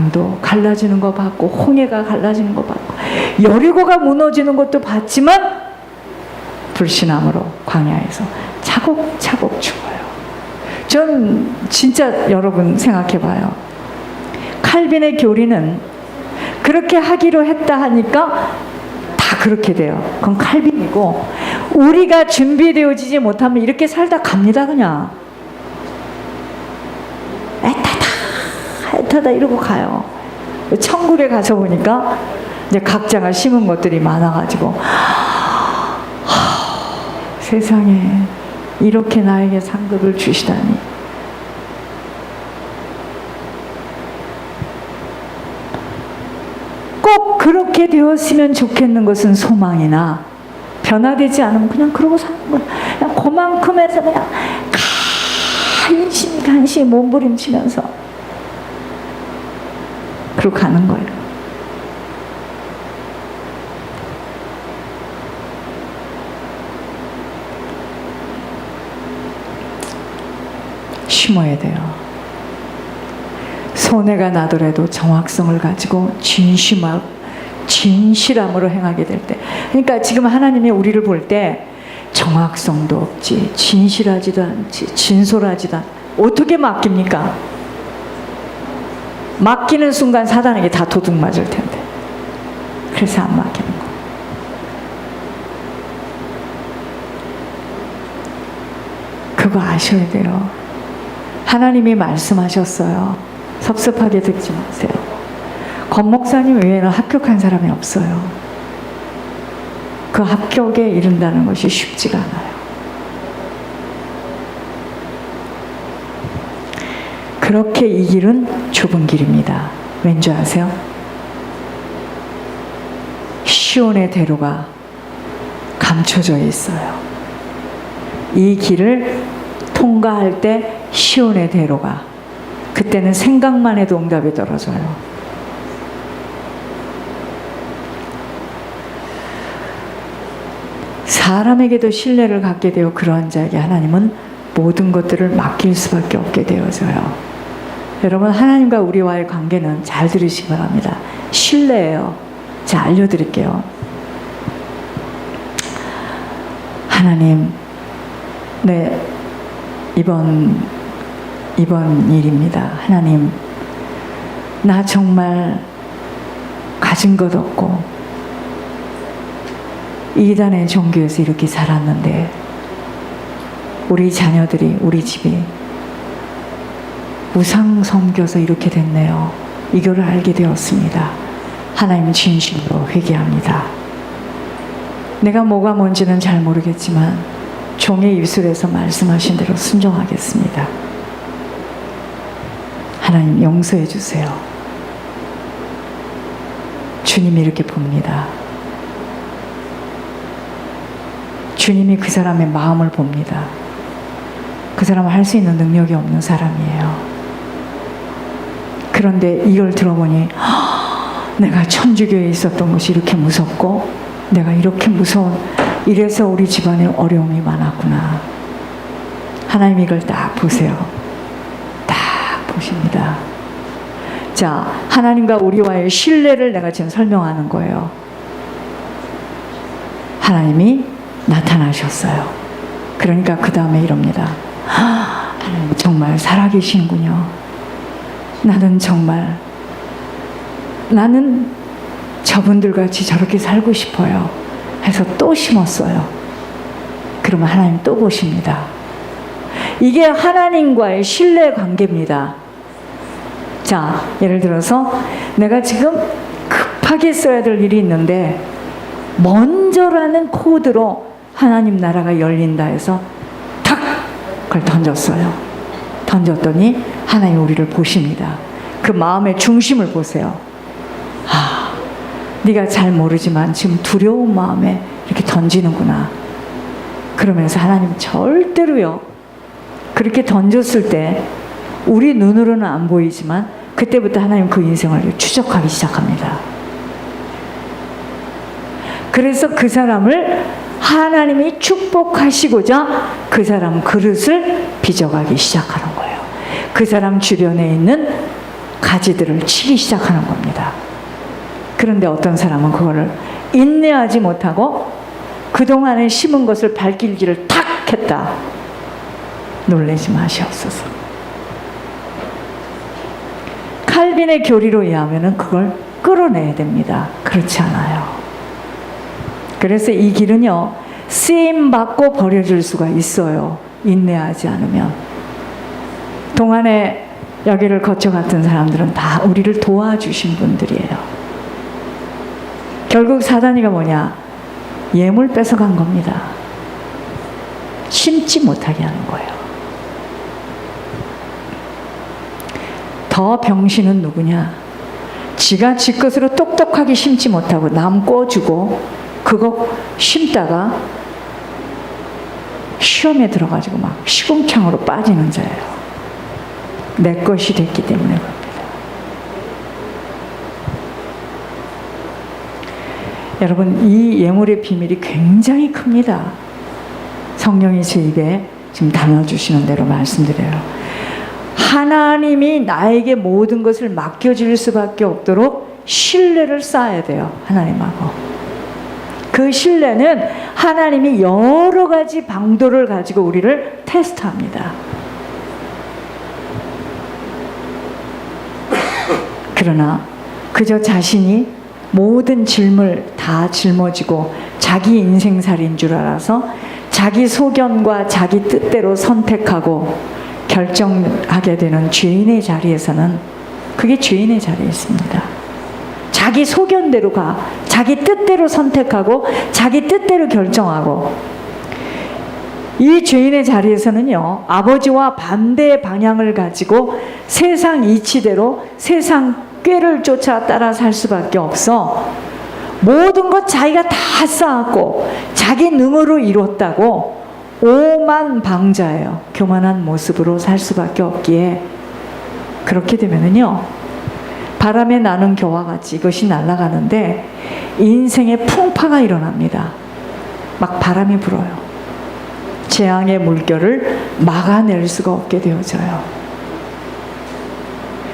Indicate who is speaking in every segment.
Speaker 1: 강도 갈라지는 거 봤고, 홍해가 갈라지는 거 봤고, 여리고가 무너지는 것도 봤지만 불신함으로 광야에서 차곡차곡 죽어요. 전 진짜 여러분 생각해봐요. 칼빈의 교리는 그렇게 하기로 했다 하니까 다 그렇게 돼요. 그건 칼빈이고, 우리가 준비되어지지 못하면 이렇게 살다 갑니다. 그냥 애타다 이러고 가요. 천국에 가서 보니까 이제 각자가 심은 것들이 많아가지고, 세상에 이렇게 나에게 상급을 주시다니. 꼭 그렇게 되었으면 좋겠는 것은 소망이나, 변화되지 않으면 그냥 그러고 사는 거야. 그냥 그만큼 해서 그냥 간신히 몸부림치면서 그러고 가는 거예요. 심어야 돼요. 손해가 나더라도 정확성을 가지고 진실함으로 행하게 될 때. 그러니까 지금 하나님이 우리를 볼 때 정확성도 없지, 진실하지도 않지, 진솔하지도 않지. 어떻게 맡깁니까? 맡기는 순간 사단에게 다 도둑 맞을 텐데. 그래서 안 맡기는 거. 그거 아셔야 돼요. 하나님이 말씀하셨어요. 섭섭하게 듣지 마세요. 권 목사님 외에는 합격한 사람이 없어요. 그 합격에 이른다는 것이 쉽지가 않아요. 그렇게 이 길은 좁은 길입니다. 왠지 아세요? 시온의 대로가 감춰져 있어요. 이 길을 통과할 때 시온의 대로가, 그때는 생각만 해도 응답이 떨어져요. 사람에게도 신뢰를 갖게 되어 그러한 자에게 하나님은 모든 것들을 맡길 수밖에 없게 되어져요. 여러분, 하나님과 우리와의 관계는, 잘 들으시기 바랍니다, 신뢰예요. 자, 알려드릴게요. 하나님, 네, 이번 일입니다. 하나님, 나 정말 가진 것 없고 이단의 종교에서 이렇게 살았는데 우리 자녀들이, 우리 집이 우상 섬겨서 이렇게 됐네요. 이거를 알게 되었습니다. 하나님, 진심으로 회개합니다. 내가 뭐가 뭔지는 잘 모르겠지만 종의 입술에서 말씀하신 대로 순종하겠습니다. 하나님, 용서해 주세요. 주님이 이렇게 봅니다. 주님이 그 사람의 마음을 봅니다. 그 사람은 할 수 있는 능력이 없는 사람이에요. 그런데 이걸 들어보니 내가 천주교에 있었던 것이 이렇게 무섭고, 내가 이렇게 무서운, 이래서 우리 집안에 어려움이 많았구나. 하나님 이걸 딱 보세요. 딱 보십니다. 자, 하나님과 우리와의 신뢰를 내가 지금 설명하는 거예요. 하나님이 나타나셨어요. 그러니까 그 다음에 이럽니다. 하나님 정말 살아계시는군요. 나는 저분들 같이 저렇게 살고 싶어요. 해서 또 심었어요. 그러면 하나님 또 보십니다. 이게 하나님과의 신뢰 관계입니다. 자, 예를 들어서 내가 지금 급하게 써야 될 일이 있는데 먼저라는 코드로 하나님 나라가 열린다 해서 탁! 그걸 던졌어요. 던졌더니 하나님 우리를 보십니다. 그 마음의 중심을 보세요. 네가 잘 모르지만 지금 두려운 마음에 이렇게 던지는구나. 그러면서 하나님 절대로요, 그렇게 던졌을 때 우리 눈으로는 안 보이지만 그때부터 하나님 그 인생을 추적하기 시작합니다. 그래서 그 사람을 하나님이 축복하시고자 그 사람 그릇을 빚어가기 시작하는 거예요. 그 사람 주변에 있는 가지들을 치기 시작하는 겁니다. 그런데 어떤 사람은 그거를 인내하지 못하고 그동안에 심은 것을 발길질을 탁 했다. 놀라지 마시옵소서. 칼빈의 교리로 의하면 그걸 끌어내야 됩니다. 그렇지 않아요. 그래서 이 길은요, 쓰임받고 버려질 수가 있어요. 인내하지 않으면. 동안에 여기를 거쳐갔던 사람들은 다 우리를 도와주신 분들이에요. 결국 사단이가 뭐냐? 예물 뺏어간 겁니다. 심지 못하게 하는 거예요. 더 병신은 누구냐? 지가 지 것으로 똑똑하게 심지 못하고 남 꿔주고 그거 심다가 시험에 들어가지고 막 시궁창으로 빠지는 자예요. 내 것이 됐기 때문에 그럽니다. 여러분, 이 예물의 비밀이 굉장히 큽니다. 성령이 제 입에 지금 담아주시는 대로 말씀드려요. 하나님이 나에게 모든 것을 맡겨줄 수밖에 없도록 신뢰를 쌓아야 돼요. 하나님하고. 그 신뢰는 하나님이 여러 가지 방도를 가지고 우리를 테스트합니다. 그러나 그저 자신이 모든 짐을 다 짊어지고 자기 인생살이인 줄 알아서 자기 소견과 자기 뜻대로 선택하고 결정하게 되는 죄인의 자리에서는 그게 죄인의 자리에 있습니다. 자기 소견대로 가, 자기 뜻대로 선택하고 자기 뜻대로 결정하고, 이 죄인의 자리에서는요, 아버지와 반대의 방향을 가지고 세상 이치대로 세상 꾀를 쫓아 따라 살 수밖에 없어. 모든 것 자기가 다 쌓았고 자기 능으로 이뤘다고 오만방자예요. 교만한 모습으로 살 수밖에 없기에, 그렇게 되면은요, 바람에 나는 겨와 같이 이것이 날아가는데 인생의 풍파가 일어납니다. 막 바람이 불어요. 재앙의 물결을 막아낼 수가 없게 되어져요.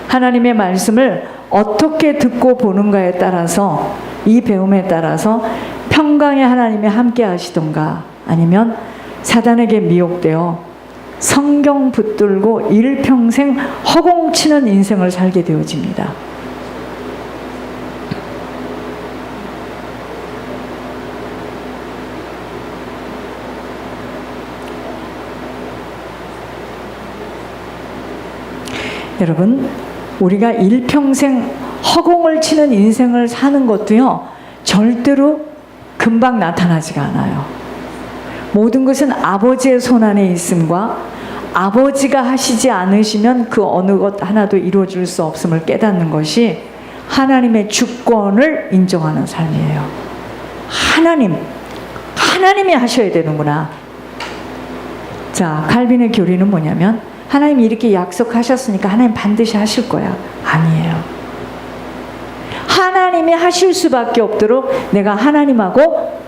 Speaker 1: 하나님의 말씀을 어떻게 듣고 보는가에 따라서, 이 배움에 따라서 평강의 하나님이 함께 하시던가 아니면 사단에게 미혹되어 성경 붙들고 일평생 허공치는 인생을 살게 되어집니다. 여러분, 우리가 일평생 허공을 치는 인생을 사는 것도요, 절대로 금방 나타나지가 않아요. 모든 것은 아버지의 손안에 있음과 아버지가 하시지 않으시면 그 어느 것 하나도 이루어질 수 없음을 깨닫는 것이 하나님의 주권을 인정하는 삶이에요. 하나님이 하셔야 되는구나. 자, 칼빈의 교리는 뭐냐면, 하나님이 이렇게 약속하셨으니까 하나님 반드시 하실 거야. 아니에요. 하나님이 하실 수밖에 없도록 내가 하나님하고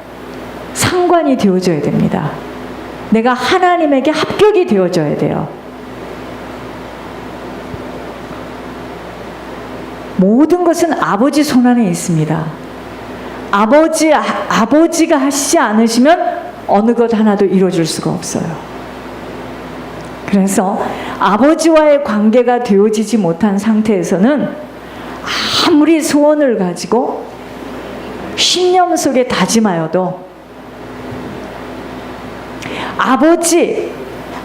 Speaker 1: 상관이 되어져야 됩니다. 내가 하나님에게 합격이 되어져야 돼요. 모든 것은 아버지 손안에 있습니다. 아버지가 하시지 않으시면 어느 것 하나도 이루어질 수가 없어요. 그래서 아버지와의 관계가 되어지지 못한 상태에서는 아무리 소원을 가지고 신념 속에 다짐하여도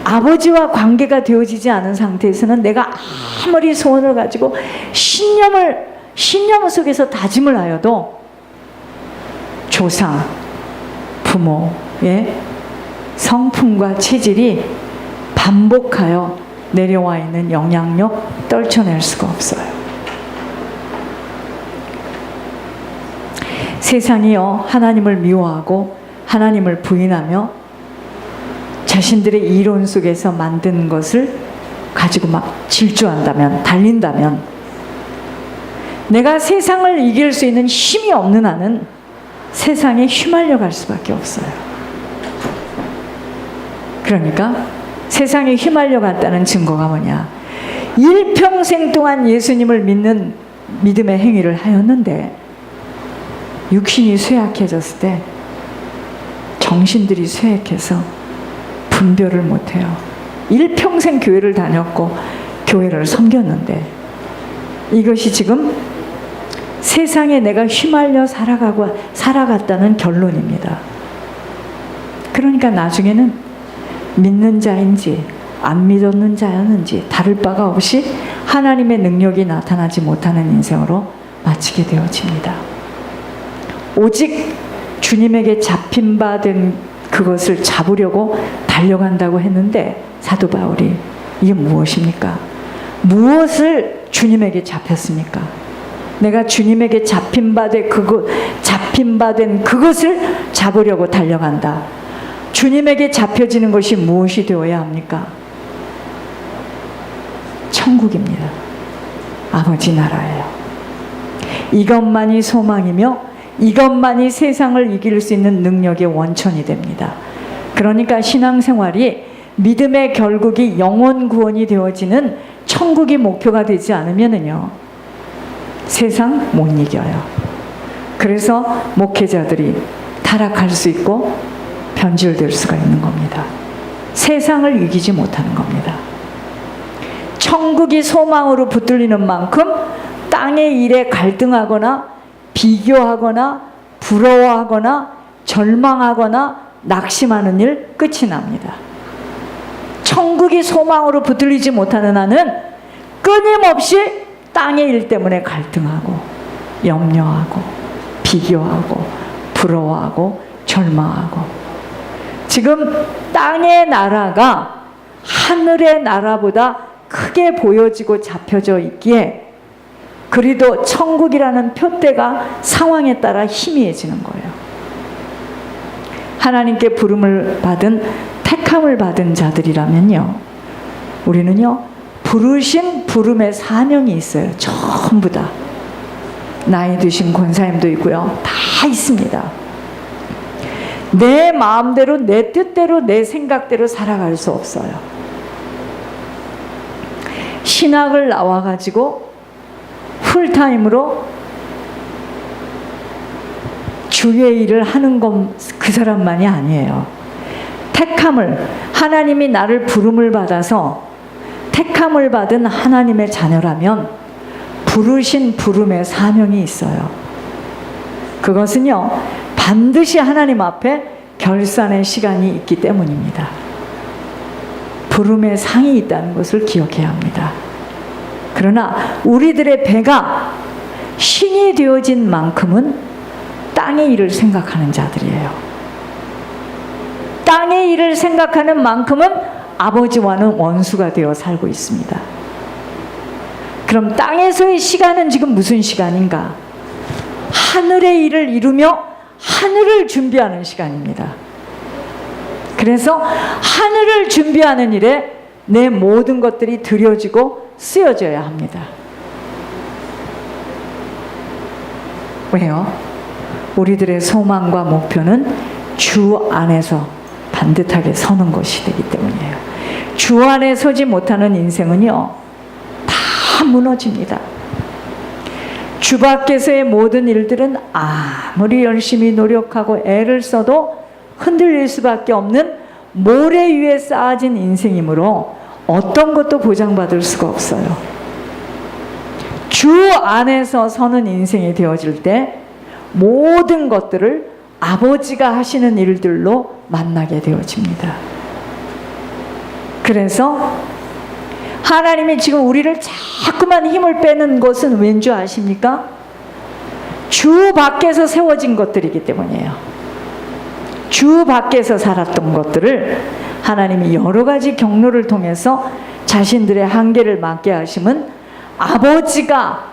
Speaker 1: 아버지와 관계가 되어지지 않은 상태에서는 내가 아무리 소원을 가지고 신념 속에서 다짐을 하여도 조상, 부모의 성품과 체질이 반복하여 내려와 있는 영향력 떨쳐낼 수가 없어요. 세상이요, 하나님을 미워하고 하나님을 부인하며 자신들의 이론 속에서 만든 것을 가지고 막 질주한다면, 달린다면, 내가 세상을 이길 수 있는 힘이 없는 한은 세상에 휘말려 갈 수밖에 없어요. 그러니까 세상에 휘말려 갔다는 증거가 뭐냐? 일평생 동안 예수님을 믿는 믿음의 행위를 하였는데 육신이 쇠약해졌을 때 정신들이 쇠약해서 분별을 못해요. 일평생 교회를 다녔고 교회를 섬겼는데 이것이 지금 세상에 내가 휘말려 살아갔다는 결론입니다. 그러니까 나중에는 믿는 자인지 안 믿었는 자였는지 다를 바가 없이 하나님의 능력이 나타나지 못하는 인생으로 마치게 되어집니다. 오직 주님에게 잡힌 바 된 그것을 잡으려고 달려간다고 했는데 사도 바울이 이게 무엇입니까? 무엇을 주님에게 잡혔습니까? 내가 주님에게 잡힌 바 된 그것을 잡으려고 달려간다. 주님에게 잡혀지는 것이 무엇이 되어야 합니까? 천국입니다. 아버지 나라예요. 이것만이 소망이며 이것만이 세상을 이길 수 있는 능력의 원천이 됩니다. 그러니까 신앙생활이 믿음의 결국이 영혼 구원이 되어지는 천국이 목표가 되지 않으면은요, 세상 못 이겨요. 그래서 목회자들이 타락할 수 있고 변질될 수가 있는 겁니다. 세상을 이기지 못하는 겁니다. 천국이 소망으로 붙들리는 만큼 땅의 일에 갈등하거나 비교하거나 부러워하거나 절망하거나 낙심하는 일 끝이 납니다. 천국이 소망으로 붙들리지 못하는 한은 끊임없이 땅의 일 때문에 갈등하고 염려하고 비교하고 부러워하고 절망하고, 지금 땅의 나라가 하늘의 나라보다 크게 보여지고 잡혀져 있기에 그리도 천국이라는 표대가 상황에 따라 희미해지는 거예요. 하나님께 부름을 받은 택함을 받은 자들이라면요, 우리는요 부르신 부름의 사명이 있어요. 전부 다. 나이 드신 권사님도 있고요, 다 있습니다. 내 마음대로 내 뜻대로 내 생각대로 살아갈 수 없어요. 신학을 나와가지고 풀타임으로 주의 일을 하는 건 그 사람만이 아니에요. 택함을, 하나님이 나를 부름을 받아서 택함을 받은 하나님의 자녀라면 부르신 부름의 사명이 있어요. 그것은요 반드시 하나님 앞에 결산의 시간이 있기 때문입니다. 부름의 상이 있다는 것을 기억해야 합니다. 그러나 우리들의 배가 신이 되어진 만큼은 땅의 일을 생각하는 자들이에요. 땅의 일을 생각하는 만큼은 아버지와는 원수가 되어 살고 있습니다. 그럼 땅에서의 시간은 지금 무슨 시간인가? 하늘의 일을 이루며 하늘을 준비하는 시간입니다. 그래서 하늘을 준비하는 일에 내 모든 것들이 들여지고 쓰여져야 합니다. 왜요? 우리들의 소망과 목표는 주 안에서 반듯하게 서는 것이 되기 때문이에요. 주 안에 서지 못하는 인생은요 다 무너집니다. 주 밖에서의 모든 일들은 아무리 열심히 노력하고 애를 써도 흔들릴 수밖에 없는 모래 위에 쌓아진 인생이므로 어떤 것도 보장받을 수가 없어요. 주 안에서 서는 인생이 되어질 때 모든 것들을 아버지가 하시는 일들로 만나게 되어집니다. 그래서 하나님이 지금 우리를 자꾸만 힘을 빼는 것은 왠 줄 아십니까? 주 밖에서 세워진 것들이기 때문이에요. 주 밖에서 살았던 것들을 하나님이 여러 가지 경로를 통해서 자신들의 한계를 맞게 하심은 아버지가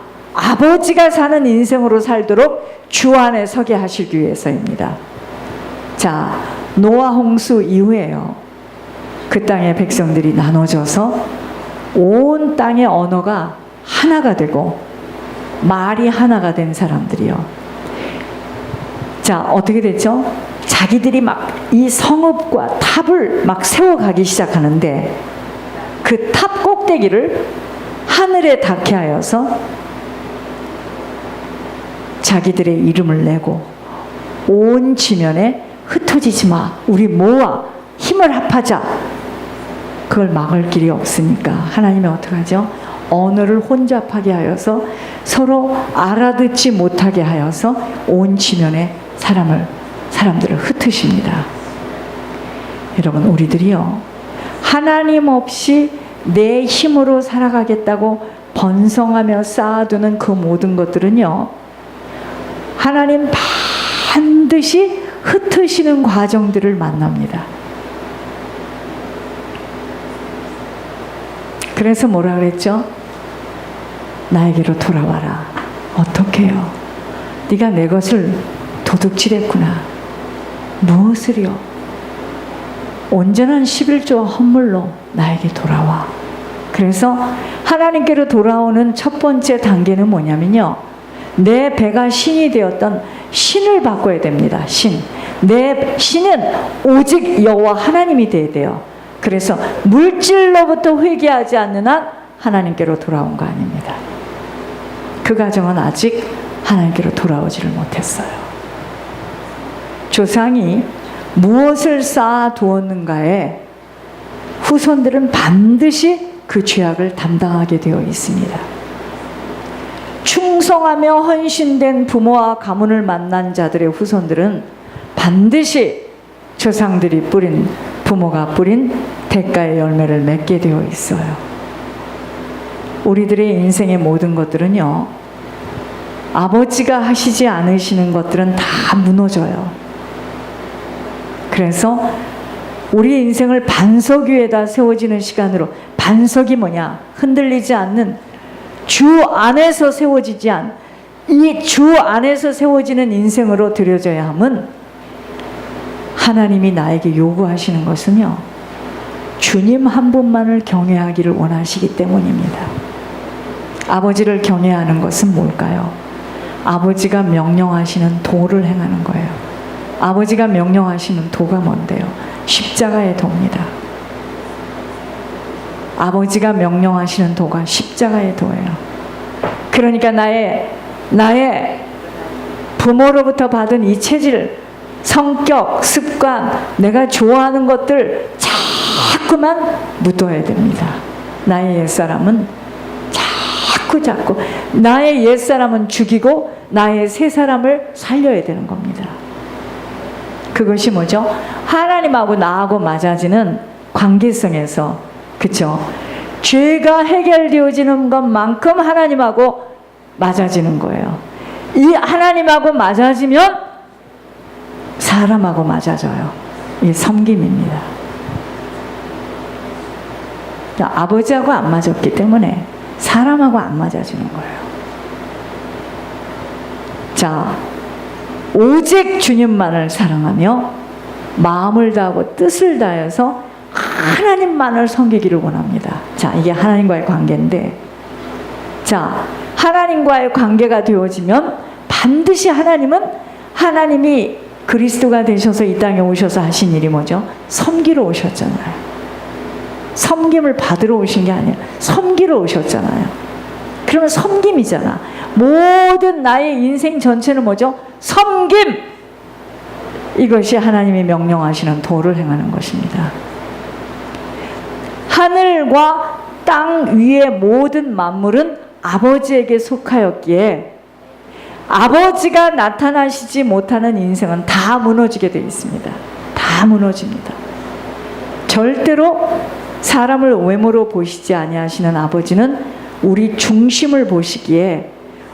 Speaker 1: 사는 인생으로 살도록 주 안에 서게 하시기 위해서입니다. 자, 노아 홍수 이후에요, 그 땅의 백성들이 나눠져서 온 땅의 언어가 하나가 되고 말이 하나가 된 사람들이요. 자, 어떻게 됐죠? 자기들이 막 이 성읍과 탑을 막 세워가기 시작하는데 그 탑 꼭대기를 하늘에 닿게 하여서 자기들의 이름을 내고 온 지면에 흩어지지 마. 우리 모아 힘을 합하자. 그걸 막을 길이 없으니까 하나님이 어떻게 하죠? 언어를 혼잡하게 하여서 서로 알아듣지 못하게 하여서 온 지면에 사람들을 흩으십니다. 여러분, 우리들이요, 하나님 없이 내 힘으로 살아가겠다고 번성하며 쌓아두는 그 모든 것들은요, 하나님 반드시 흩으시는 과정들을 만납니다. 그래서 뭐라 그랬죠? 나에게로 돌아와라. 어떻게 해요? 네가 내 것을 도둑질했구나. 무엇을요? 온전한 11조와 헌물로 나에게 돌아와. 그래서 하나님께로 돌아오는 첫 번째 단계는 뭐냐면요, 내 배가 신이 되었던 신을 바꿔야 됩니다. 내 신은 오직 여호와 하나님이 돼야 돼요. 그래서 물질로부터 회개하지 않는 한 하나님께로 돌아온 거 아닙니다. 그 가정은 아직 하나님께로 돌아오지를 못했어요. 조상이 무엇을 쌓아두었는가에 후손들은 반드시 그 죄악을 담당하게 되어 있습니다. 충성하며 헌신된 부모와 가문을 만난 자들의 후손들은 반드시 조상들이 뿌린, 부모가 뿌린 대가의 열매를 맺게 되어 있어요. 우리들의 인생의 모든 것들은요, 아버지가 하시지 않으시는 것들은 다 무너져요. 그래서 우리 인생을 반석 위에다 세워지는 시간으로, 반석이 뭐냐? 흔들리지 않는 주 안에서 세워지지 않, 이 주 안에서 세워지는 인생으로 들여져야 함은 하나님이 나에게 요구하시는 것은요, 주님 한 분만을 경외하기를 원하시기 때문입니다. 아버지를 경외하는 것은 뭘까요? 아버지가 명령하시는 도를 행하는 거예요. 아버지가 명령하시는 도가 뭔데요? 십자가의 도입니다. 아버지가 명령하시는 도가 십자가의 도예요. 그러니까 나의 부모로부터 받은 이 체질, 성격, 습관, 내가 좋아하는 것들 자꾸만 묻어야 됩니다. 나의 옛사람은 자꾸 나의 옛사람은 죽이고 나의 새사람을 살려야 되는 겁니다. 그것이 뭐죠? 하나님하고 나하고 맞아지는 관계성에서, 그쵸? 죄가 해결되어지는 것만큼 하나님하고 맞아지는 거예요. 이 하나님하고 맞아지면 사람하고 맞아져요. 이 섬김입니다. 아버지하고 안 맞았기 때문에 사람하고 안 맞아지는 거예요. 자, 오직 주님만을 사랑하며 마음을 다하고 뜻을 다해서 하나님만을 섬기기를 원합니다. 자, 이게 하나님과의 관계인데, 자, 하나님과의 관계가 되어지면 반드시 하나님이 그리스도가 되셔서 이 땅에 오셔서 하신 일이 뭐죠? 섬기러 오셨잖아요. 섬김을 받으러 오신 게 아니라 섬기러 오셨잖아요. 그러면 섬김이잖아. 모든 나의 인생 전체는 뭐죠? 섬김! 이것이 하나님이 명령하시는 도를 행하는 것입니다. 하늘과 땅 위의 모든 만물은 아버지에게 속하였기에 아버지가 나타나시지 못하는 인생은 다 무너지게 되어 있습니다. 다 무너집니다. 절대로 사람을 외모로 보시지 아니하시는 아버지는 우리 중심을 보시기에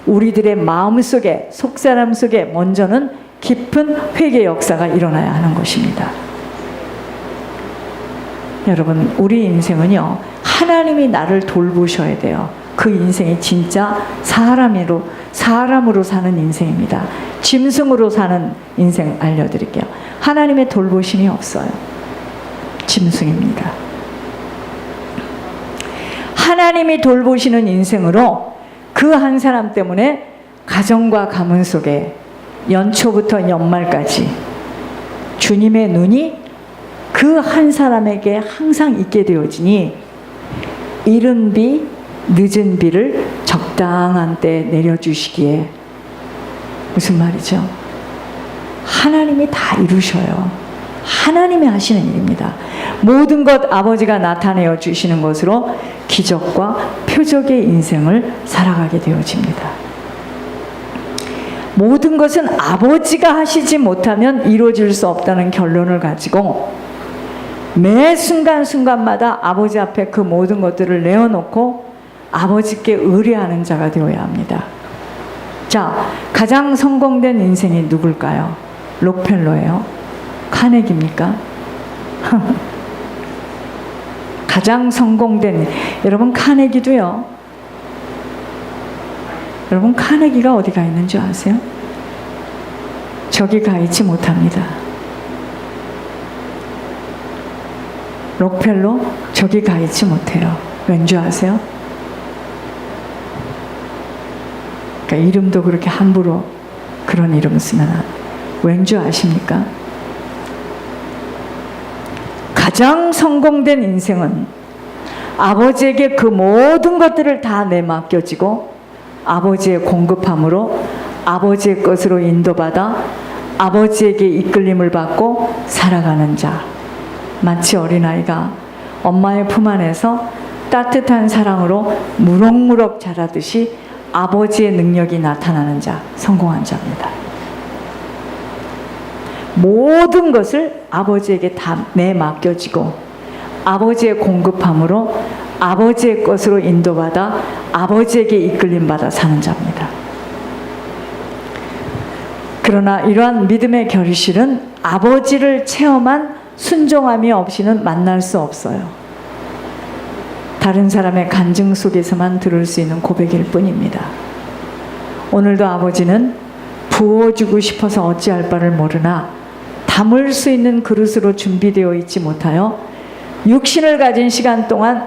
Speaker 1: 우리들의 마음속에, 속사람 속에 먼저는 깊은 회개 역사가 일어나야 하는 것입니다. 여러분, 우리 인생은요, 하나님이 나를 돌보셔야 돼요. 그 인생이 진짜 사람으로 사는 인생입니다. 짐승으로 사는 인생 알려드릴게요. 하나님의 돌보심이 없어요. 짐승입니다. 하나님이 돌보시는 인생으로 그 한 사람 때문에 가정과 가문 속에 연초부터 연말까지 주님의 눈이 그 한 사람에게 항상 있게 되어지니 이른 비 늦은 비를 적당한 때에 내려주시기에. 무슨 말이죠? 하나님이 다 이루셔요. 하나님이 하시는 일입니다. 모든 것 아버지가 나타내어 주시는 것으로 기적과 표적의 인생을 살아가게 되어집니다. 모든 것은 아버지가 하시지 못하면 이루어질 수 없다는 결론을 가지고 매 순간순간마다 아버지 앞에 그 모든 것들을 내어놓고 아버지께 의뢰하는 자가 되어야 합니다. 자, 가장 성공된 인생이 누굴까요? 록펠러예요? 카네기입니까? 가장 성공된, 여러분 카네기도요. 여러분 카네기가 어디 가 있는 줄 아세요? 저기 가 있지 못합니다. 록펠러 저기 가 있지 못해요. 왠지 아세요? 그러니까 이름도 그렇게 함부로 그런 이름 쓰면 왠지 아십니까? 가장 성공된 인생은 아버지에게 그 모든 것들을 다 내맡겨지고 아버지의 공급함으로 아버지의 것으로 인도받아 아버지에게 이끌림을 받고 살아가는 자. 마치 어린아이가 엄마의 품 안에서 따뜻한 사랑으로 무럭무럭 자라듯이 아버지의 능력이 나타나는 자, 성공한 자입니다. 모든 것을 아버지에게 다 내맡겨지고 아버지의 공급함으로 아버지의 것으로 인도받아 아버지에게 이끌림받아 사는 자입니다. 그러나 이러한 믿음의 결실은 아버지를 체험한 순종함이 없이는 만날 수 없어요. 다른 사람의 간증 속에서만 들을 수 있는 고백일 뿐입니다. 오늘도 아버지는 부어주고 싶어서 어찌할 바를 모르나 담을 수 있는 그릇으로 준비되어 있지 못하여 육신을 가진 시간 동안